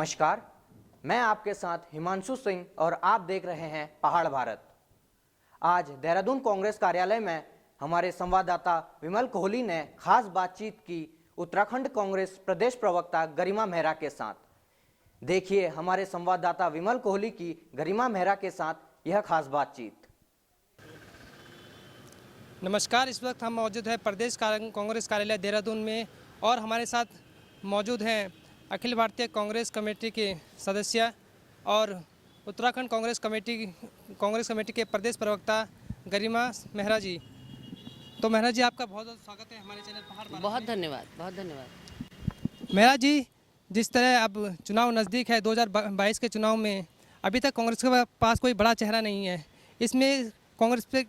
नमस्कार, मैं आपके साथ हिमांशु सिंह और आप देख रहे हैं पहाड़ भारत। आज देहरादून कांग्रेस कार्यालय में हमारे संवाददाता विमल कोहली ने खास बातचीत की उत्तराखंड कांग्रेस प्रदेश प्रवक्ता गरिमा मेहरा के साथ। देखिए हमारे संवाददाता विमल कोहली की गरिमा मेहरा के साथ यह खास बातचीत। नमस्कार, इस वक्त हम मौजूद हैं प्रदेश कांग्रेस कार्यालय देहरादून में और हमारे साथ मौजूद हैं अखिल भारतीय कांग्रेस कमेटी के सदस्य और उत्तराखंड कांग्रेस कमेटी के प्रदेश प्रवक्ता गरिमा मेहरा जी। तो मेहरा जी, आपका बहुत बहुत स्वागत है हमारे चैनल पहाड़ भारत। बहुत धन्यवाद। मेहरा जी, जिस तरह अब चुनाव नज़दीक है 2022 के चुनाव में, अभी तक कांग्रेस के पास कोई बड़ा चेहरा नहीं है। इसमें कांग्रेस पे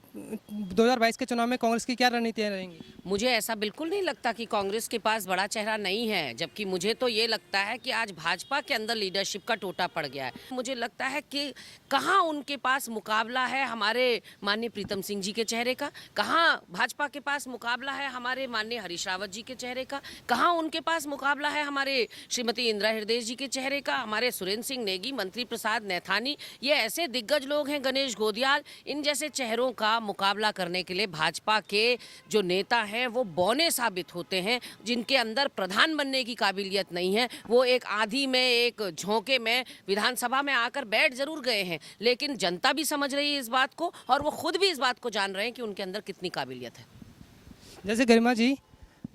2022 के चुनाव में कांग्रेस की क्या रणनीतियाँ रहेंगी? मुझे ऐसा बिल्कुल नहीं लगता कि कांग्रेस के पास बड़ा चेहरा नहीं है, जबकि मुझे तो ये लगता है कि आज भाजपा के अंदर लीडरशिप का टोटा पड़ गया है। मुझे लगता है कि कहाँ उनके पास मुकाबला है हमारे माननीय प्रीतम सिंह जी के चेहरे का, कहाँ भाजपा के पास मुकाबला है हमारे माननीय हरीश रावत जी के चेहरे का, कहाँ उनके पास मुकाबला है हमारे श्रीमती इंदिरा हृदय जी के चेहरे का, हमारे सुरेंद्र सिंह नेगी, मंत्री प्रसाद नैथानी, ये ऐसे दिग्गज लोग हैं, गणेश गोदियाल, इन जैसे चेहरों का मुकाबला करने के लिए भाजपा के जो नेता हैं वो बौने साबित होते हैं, जिनके अंदर प्रधान बनने की काबिलियत नहीं है। वो एक आंधी में, एक झोंके में विधानसभा में आकर बैठ जरूर गए हैं, लेकिन जनता भी समझ रही है इस बात को और वो खुद भी इस बात को जान रहे हैं कि उनके अंदर कितनी काबिलियत है। जैसे गरिमा जी,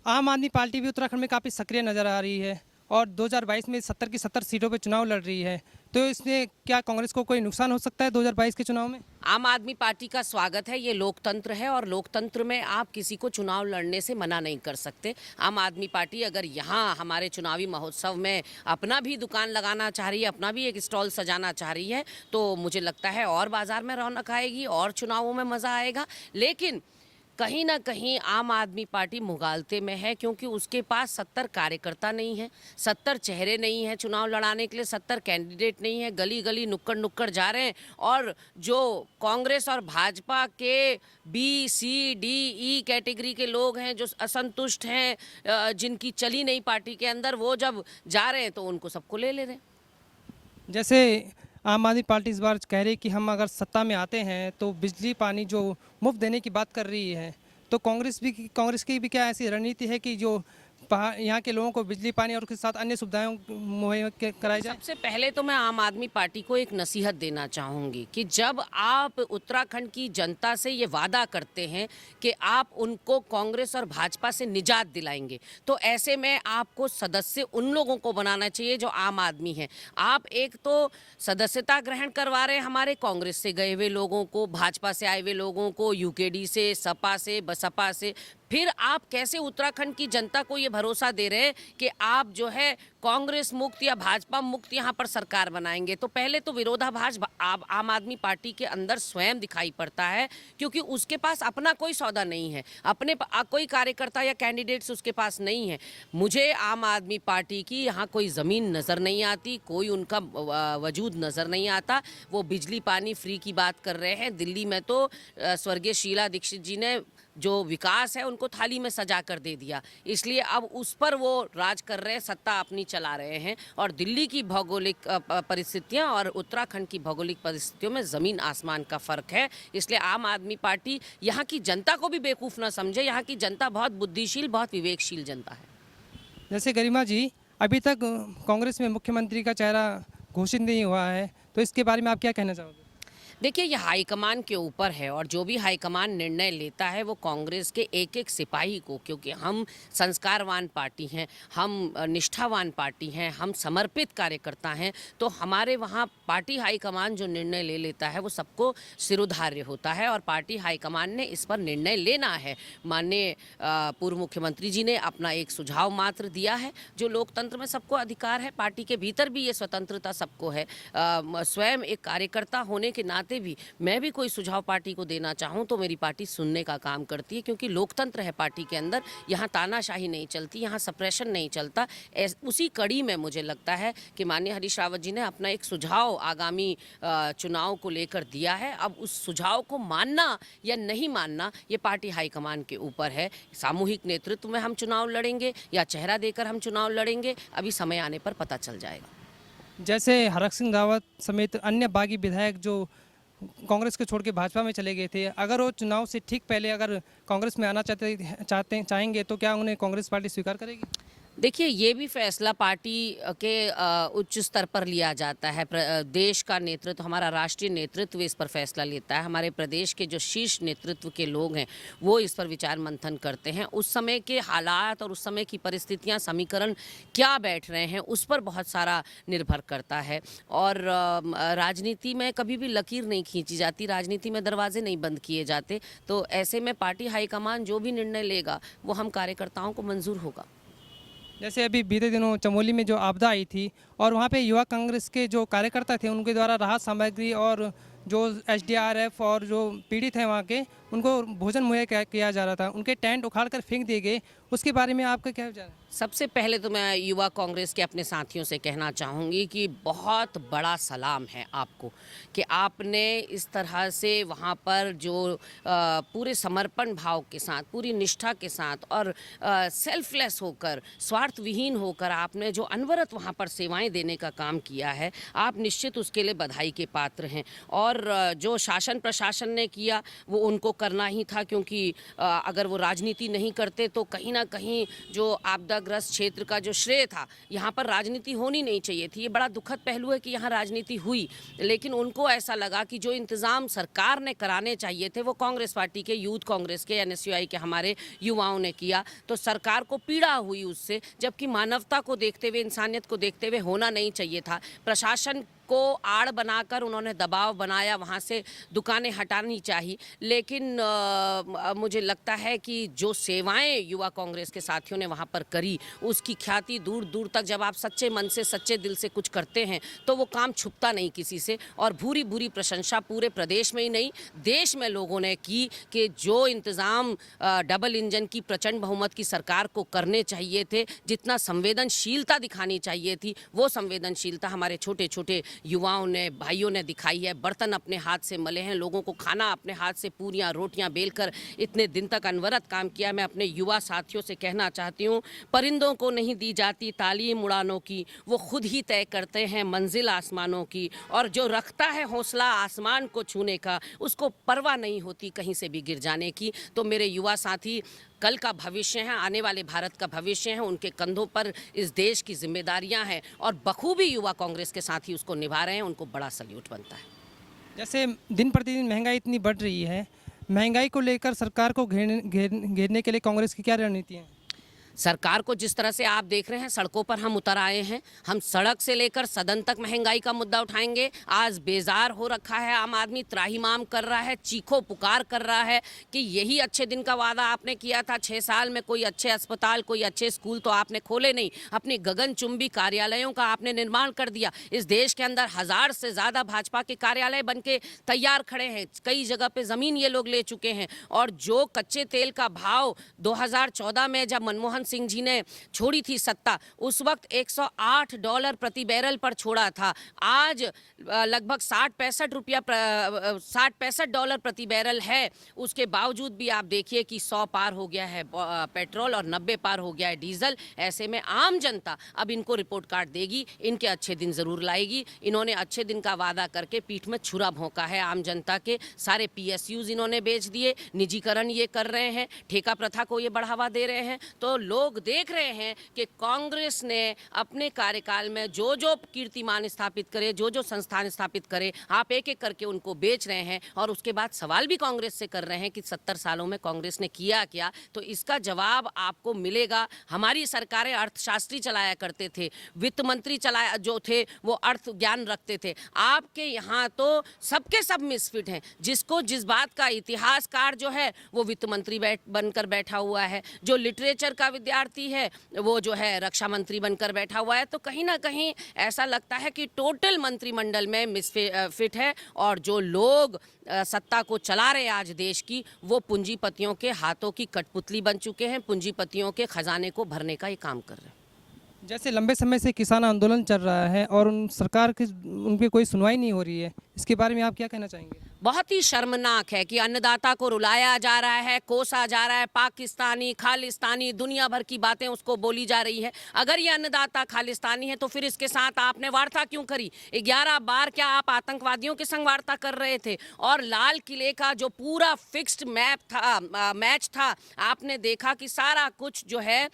आम आदमी पार्टी भी उत्तराखंड में काफ़ी सक्रिय नज़र आ रही है और 2022 में 70 की 70 सीटों पर चुनाव लड़ रही है, तो इसमें क्या कांग्रेस को कोई नुकसान हो सकता है 2022 के चुनाव में? आम आदमी पार्टी का स्वागत है, ये लोकतंत्र है और लोकतंत्र में आप किसी को चुनाव लड़ने से मना नहीं कर सकते। आम आदमी पार्टी अगर यहाँ हमारे चुनावी महोत्सव में अपना भी दुकान लगाना चाह रही है, अपना भी एक स्टॉल सजाना चाह रही है, तो मुझे लगता है और बाजार में रौनक आएगी और चुनावों में मज़ा आएगा। लेकिन कहीं ना कहीं आम आदमी पार्टी मुगालते में है, क्योंकि उसके पास 70 कार्यकर्ता नहीं है, 70 चेहरे नहीं हैं चुनाव लड़ाने के लिए, 70 कैंडिडेट नहीं है, गली गली नुक्कड़ नुक्कड़ जा रहे हैं। और जो कांग्रेस और भाजपा के B C D E category के लोग हैं, जो असंतुष्ट हैं, जिनकी चली नहीं पार्टी के अंदर, वो जब जा रहे हैं तो उनको सबको ले रहे हैं। जैसे आम आदमी पार्टी इस बार कह रही कि हम अगर सत्ता में आते हैं तो बिजली पानी जो मुफ्त देने की बात कर रही है, तो कांग्रेस की भी क्या ऐसी रणनीति है कि जो यहाँ के लोगों को बिजली पानी और उसके साथ अन्य सुविधाएं मुहैया कराई जाए? सबसे पहले तो मैं आम आदमी पार्टी को एक नसीहत देना चाहूँगी कि जब आप उत्तराखंड की जनता से ये वादा करते हैं कि आप उनको कांग्रेस और भाजपा से निजात दिलाएंगे, तो ऐसे में आपको सदस्य उन लोगों को बनाना चाहिए जो आम आदमी हैं। आप एक तो सदस्यता ग्रहण करवा रहे हैं हमारे कांग्रेस से गए हुए लोगों को, भाजपा से आए हुए लोगों को, यूकेडी से, सपा से, बसपा से, फिर आप कैसे उत्तराखंड की जनता को ये भरोसा दे रहे हैं कि आप जो है कांग्रेस मुक्त या भाजपा मुक्त यहाँ पर सरकार बनाएंगे? तो पहले तो विरोधाभास आम आदमी पार्टी के अंदर स्वयं दिखाई पड़ता है, क्योंकि उसके पास अपना कोई सौदा नहीं है, अपने कोई कार्यकर्ता या कैंडिडेट्स उसके पास नहीं है। मुझे आम आदमी पार्टी की यहाँ कोई ज़मीन नज़र नहीं आती, कोई उनका वजूद नज़र नहीं आता। वो बिजली पानी फ्री की बात कर रहे हैं। दिल्ली में तो स्वर्गीय शीला दीक्षित जी ने जो विकास है उनको थाली में सजा कर दे दिया, इसलिए अब उस पर वो राज कर रहे हैं, सत्ता अपनी चला रहे हैं। और दिल्ली की भौगोलिक परिस्थितियां और उत्तराखंड की भौगोलिक परिस्थितियों में ज़मीन आसमान का फ़र्क है। इसलिए आम आदमी पार्टी यहाँ की जनता को भी बेवकूफ़ ना समझे। यहाँ की जनता बहुत बुद्धिशील, बहुत विवेकशील जनता है। जैसे गरिमा जी, अभी तक कांग्रेस में मुख्यमंत्री का चेहरा घोषित नहीं हुआ है, तो इसके बारे में आप क्या कहना चाहोगे? देखिए, ये हाईकमान के ऊपर है और जो भी हाईकमान निर्णय लेता है वो कांग्रेस के एक एक सिपाही को, क्योंकि हम संस्कारवान पार्टी हैं, हम निष्ठावान पार्टी हैं, हम समर्पित कार्यकर्ता हैं, तो हमारे वहाँ पार्टी हाईकमान जो निर्णय ले लेता है वो सबको सिरोधार्य होता है और पार्टी हाईकमान ने इस पर निर्णय लेना है। माननीय पूर्व मुख्यमंत्री जी ने अपना एक सुझाव मात्र दिया है। जो लोकतंत्र में सबको अधिकार है, पार्टी के भीतर भी ये स्वतंत्रता सबको है। स्वयं एक कार्यकर्ता होने के नाते भी मैं भी कोई सुझाव पार्टी को देना चाहूँ तो मेरी पार्टी सुनने का काम करती है, क्योंकि लोकतंत्र है पार्टी के अंदर। यहाँ तानाशाही नहीं चलती, यहाँ सप्रेशन नहीं चलता। उसी कड़ी में मुझे लगता है कि माननीय हरीश रावत जी ने अपना एक सुझाव आगामी चुनाव को लेकर दिया है। अब उस सुझाव को मानना या नहीं मानना ये पार्टी हाईकमान के ऊपर है। सामूहिक नेतृत्व में हम चुनाव लड़ेंगे या चेहरा देकर हम चुनाव लड़ेंगे, अभी समय आने पर पता चल जाएगा। जैसे हरक सिंह रावत समेत अन्य बागी विधायक जो कांग्रेस को छोड़ के भाजपा में चले गए थे, अगर वो चुनाव से ठीक पहले अगर कांग्रेस में आना चाहेंगे तो क्या उन्हें कांग्रेस पार्टी स्वीकार करेगी? देखिए, ये भी फैसला पार्टी के उच्च स्तर पर लिया जाता है। देश का नेतृत्व, हमारा राष्ट्रीय नेतृत्व इस पर फैसला लेता है। हमारे प्रदेश के जो शीर्ष नेतृत्व के लोग हैं वो इस पर विचार मंथन करते हैं। उस समय के हालात और उस समय की परिस्थितियां, समीकरण क्या बैठ रहे हैं, उस पर बहुत सारा निर्भर करता है। और राजनीति में कभी भी लकीर नहीं खींची जाती, राजनीति में दरवाजे नहीं बंद किए जाते। तो ऐसे में पार्टी हाईकमान जो भी निर्णय लेगा वो हम कार्यकर्ताओं को मंजूर होगा। जैसे अभी बीते दिनों चमोली में जो आपदा आई थी और वहाँ पे युवा कांग्रेस के जो कार्यकर्ता थे उनके द्वारा राहत सामग्री और जो एसडीआरएफ और जो पीड़ित हैं वहाँ के, उनको भोजन मुहैया किया जा रहा था, उनके टेंट उखाड़ कर फेंक दिए गए, उसके बारे में आपका क्या विचार है? सबसे पहले तो मैं युवा कांग्रेस के अपने साथियों से कहना चाहूँगी कि बहुत बड़ा सलाम है आपको कि आपने इस तरह से वहाँ पर जो पूरे समर्पण भाव के साथ, पूरी निष्ठा के साथ और सेल्फलेस होकर, स्वार्थविहीन होकर आपने जो अनवरत वहाँ पर सेवाएं देने का काम किया है, आप निश्चित उसके लिए बधाई के पात्र हैं। और जो शासन प्रशासन ने किया वो उनको करना ही था, क्योंकि अगर वो राजनीति नहीं करते तो कहीं ना कहीं जो आपदाग्रस्त क्षेत्र का जो श्रेय था, यहाँ पर राजनीति होनी नहीं चाहिए थी। ये बड़ा दुखद पहलू है कि यहाँ राजनीति हुई, लेकिन उनको ऐसा लगा कि जो इंतज़ाम सरकार ने कराने चाहिए थे वो कांग्रेस पार्टी के, यूथ कांग्रेस के, एनएसयूआई के हमारे युवाओं ने किया। तो सरकार को पीड़ा हुई उससे, जबकि मानवता को देखते हुए, इंसानियत को देखते हुए होना नहीं चाहिए था। प्रशासन को आड़ बनाकर उन्होंने दबाव बनाया, वहाँ से दुकानें हटानी चाहिए। लेकिन मुझे लगता है कि जो सेवाएं युवा कांग्रेस के साथियों ने वहाँ पर करी, उसकी ख्याति दूर दूर तक, जब आप सच्चे मन से, सच्चे दिल से कुछ करते हैं तो वो काम छुपता नहीं किसी से। और भूरी भूरी प्रशंसा पूरे प्रदेश में ही नहीं, देश में लोगों ने की कि जो इंतज़ाम डबल इंजन की प्रचंड बहुमत की सरकार को करने चाहिए थे, जितना संवेदनशीलता दिखानी चाहिए थी, वो संवेदनशीलता हमारे छोटे छोटे युवाओं ने, भाइयों ने दिखाई है। बर्तन अपने हाथ से मले हैं, लोगों को खाना अपने हाथ से, पूरियां रोटियां बेलकर इतने दिन तक अनवरत काम किया। मैं अपने युवा साथियों से कहना चाहती हूँ, परिंदों को नहीं दी जाती तालीम उड़ानों की, वो खुद ही तय करते हैं मंजिल आसमानों की। और जो रखता है हौसला आसमान को छूने का, उसको परवाह नहीं होती कहीं से भी गिर जाने की। तो मेरे युवा साथी कल का भविष्य है, आने वाले भारत का भविष्य है, उनके कंधों पर इस देश की जिम्मेदारियां हैं और बखूबी युवा कांग्रेस के साथी उसको निभा रहे हैं। उनको बड़ा सल्यूट बनता है। जैसे दिन प्रतिदिन महंगाई इतनी बढ़ रही है, महंगाई को लेकर सरकार को घेरने के लिए कांग्रेस की क्या रणनीति है? सरकार को जिस तरह से आप देख रहे हैं, सड़कों पर हम उतर आए हैं। हम सड़क से लेकर सदन तक महंगाई का मुद्दा उठाएंगे। आज बेजार हो रखा है आम आदमी, त्राहिमाम कर रहा है, चीखो पुकार कर रहा है कि यही अच्छे दिन का वादा आपने किया था। 6 साल में कोई अच्छे अस्पताल, कोई अच्छे स्कूल तो आपने खोले नहीं, अपनी गगनचुंबी कार्यालयों का आपने निर्माण कर दिया। इस देश के अंदर 1000 से ज़्यादा भाजपा के कार्यालय बन के तैयार खड़े हैं, कई जगह पर ज़मीन ये लोग ले चुके हैं। और जो कच्चे तेल का भाव 2014 में जब मनमोहन सिंह जी ने छोड़ी थी सत्ता, उस वक्त $108 प्रति बैरल पर छोड़ा था। आज लगभग 60-65 डॉलर प्रति बैरल है। उसके बावजूद भी आप देखिए कि 100 पार हो गया है पेट्रोल और 90 पार हो गया है डीजल। ऐसे में आम जनता अब इनको रिपोर्ट कार्ड देगी, इनके अच्छे दिन जरूर लाएगी। इन्होंने अच्छे दिन का वादा करके पीठ में छुरा भोंका है आम जनता के। सारे PSUs इन्होंने बेच दिए, निजीकरण ये कर रहे हैं, ठेका प्रथा को ये बढ़ावा दे रहे हैं। तो लोग देख रहे हैं कि कांग्रेस ने अपने कार्यकाल में जो जो कीर्तिमान स्थापित करे, जो जो संस्थान स्थापित करे, आप एक एक करके उनको बेच रहे हैं। और उसके बाद सवाल भी कांग्रेस से कर रहे हैं कि 70 सालों में कांग्रेस ने किया क्या। तो इसका जवाब आपको मिलेगा। हमारी सरकारें अर्थशास्त्री चलाया करते थे, वित्त मंत्री चलाया जो थे वो अर्थ ज्ञान रखते थे। आपके यहाँ तो सबके सब मिसफिट हैं। जिसको जिस बात का इतिहासकार जो है वो वित्त मंत्री बनकर बैठा हुआ है, जो लिटरेचर का विद्यार्थी है वो जो है रक्षा मंत्री बनकर बैठा हुआ है। तो कहीं ना कहीं ऐसा लगता है कि टोटल मंत्रिमंडल में मिसफिट है। और जो लोग सत्ता को चला रहे आज देश की, वो पूंजीपतियों के हाथों की कठपुतली बन चुके हैं, पूंजीपतियों के खजाने को भरने का ये काम कर रहे हैं। जैसे लंबे समय से किसान आंदोलन चल रहा है और सरकार की उन पर कोई सुनवाई नहीं हो रही है, इसके बारे में आप क्या कहना चाहेंगे? बहुत ही शर्मनाक है कि अन्नदाता को रुलाया जा रहा है, कोसा जा रहा है, पाकिस्तानी, खालिस्तानी, दुनिया भर की बातें उसको बोली जा रही है। अगर ये अन्नदाता खालिस्तानी है तो फिर इसके साथ आपने वार्ता क्यों करी? 11 बार क्या आप आतंकवादियों के संग वार्ता कर रहे थे? और लाल किले का जो पूरा फिक्स्ड मैच था, आपने देखा कि सारा कुछ जो है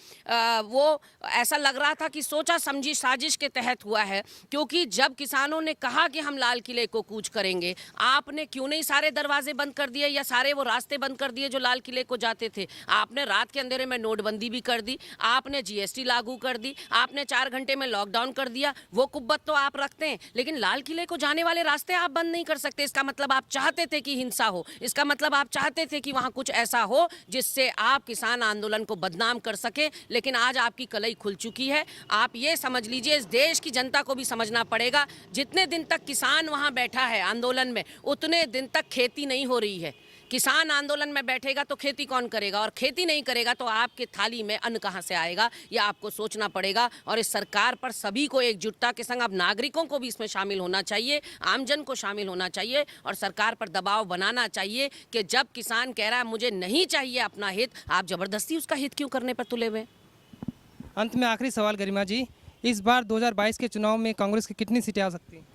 वो ऐसा लग रहा था कि सोचा समझी साजिश के तहत हुआ है। क्योंकि जब किसानों ने कहा कि हम लाल किले को कूच करेंगे, आपने क्यों नहीं सारे दरवाजे बंद कर दिए या सारे वो रास्ते बंद कर दिए जो लाल किले को जाते थे? आपने रात के अंधेरे में नोटबंदी भी कर दी, आपने जीएसटी लागू कर दी, आपने 4 घंटे में लॉकडाउन कर दिया। वो कुब्बत तो आप रखते हैं, लेकिन लाल किले को जाने वाले रास्ते आप बंद नहीं कर सकते। इसका मतलब आप चाहते थे कि हिंसा हो, इसका मतलब आप चाहते थे कि वहां कुछ ऐसा हो जिससे आप किसान आंदोलन को बदनाम कर सके। लेकिन आज आपकी कलई खुल चुकी है। आप ये समझ लीजिए, इस देश की जनता को भी समझना पड़ेगा, जितने दिन तक किसान वहां बैठा है आंदोलन में, उतने दिन तक खेती नहीं हो रही है। किसान आंदोलन में बैठेगा तो खेती कौन करेगा, और खेती नहीं करेगा तो आपके थाली में अन्न कहां से आएगा, यह आपको सोचना पड़ेगा। और इस सरकार पर सभी को एकजुटता के संग अब नागरिकों को भी इसमें शामिल होना चाहिए, आमजन को शामिल होना चाहिए और सरकार पर दबाव बनाना चाहिए कि जब किसान कह रहा है मुझे नहीं चाहिए अपना हित, आप जबरदस्ती उसका हित क्यों करने पर तुले हुए? अंत में आखिरी सवाल गरिमा जी, इस बार 2022 के चुनाव में कांग्रेस की कितनी सीटें आ सकती हैं?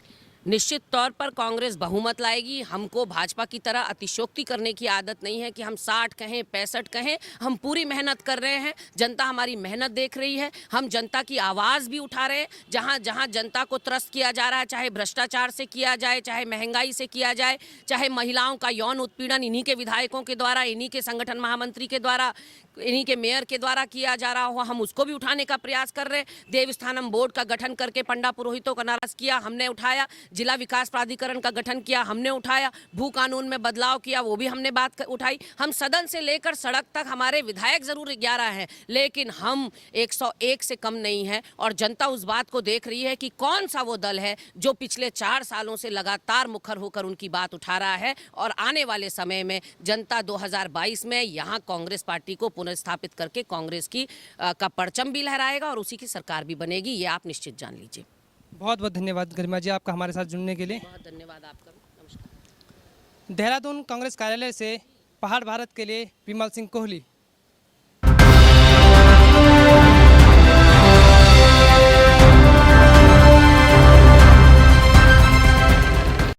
निश्चित तौर पर कांग्रेस बहुमत लाएगी। हमको भाजपा की तरह अतिशयोक्ति करने की आदत नहीं है कि हम 60 कहें 65 कहें। हम पूरी मेहनत कर रहे हैं, जनता हमारी मेहनत देख रही है। हम जनता की आवाज़ भी उठा रहे हैं। जहां जहां जनता को त्रस्त किया जा रहा है, चाहे भ्रष्टाचार से किया जाए, चाहे महंगाई से किया जाए, चाहे महिलाओं का यौन उत्पीड़न इन्हीं के विधायकों के द्वारा, इन्हीं के संगठन महामंत्री के द्वारा, इन्हीं के मेयर के द्वारा किया जा रहा हो, हम उसको भी उठाने का प्रयास कर रहे हैं। देवस्थानम बोर्ड का गठन करके पंडा पुरोहितों का नाराज किया, हमने उठाया। जिला विकास प्राधिकरण का गठन किया, हमने उठाया। भू कानून में बदलाव किया, वो भी हमने बात उठाई। हम सदन से लेकर सड़क तक, हमारे विधायक जरूर 11 हैं, लेकिन हम 101 से कम नहीं है। और जनता उस बात को देख रही है कि कौन सा वो दल है जो पिछले 4 सालों से लगातार मुखर होकर उनकी बात उठा रहा है। और आने वाले समय में जनता 2022 में यहाँ कांग्रेस पार्टी को पुनर्स्थापित करके कांग्रेस की का परचम भी लहराएगा और उसी की सरकार भी बनेगी, ये आप निश्चित जान लीजिए। बहुत बहुत धन्यवाद गरिमा जी आपका हमारे साथ जुड़ने के लिए। बहुत धन्यवाद आपका। नमस्कार। देहरादून कांग्रेस कार्यालय से पहाड़ भारत के लिए विमल सिंह कोहली।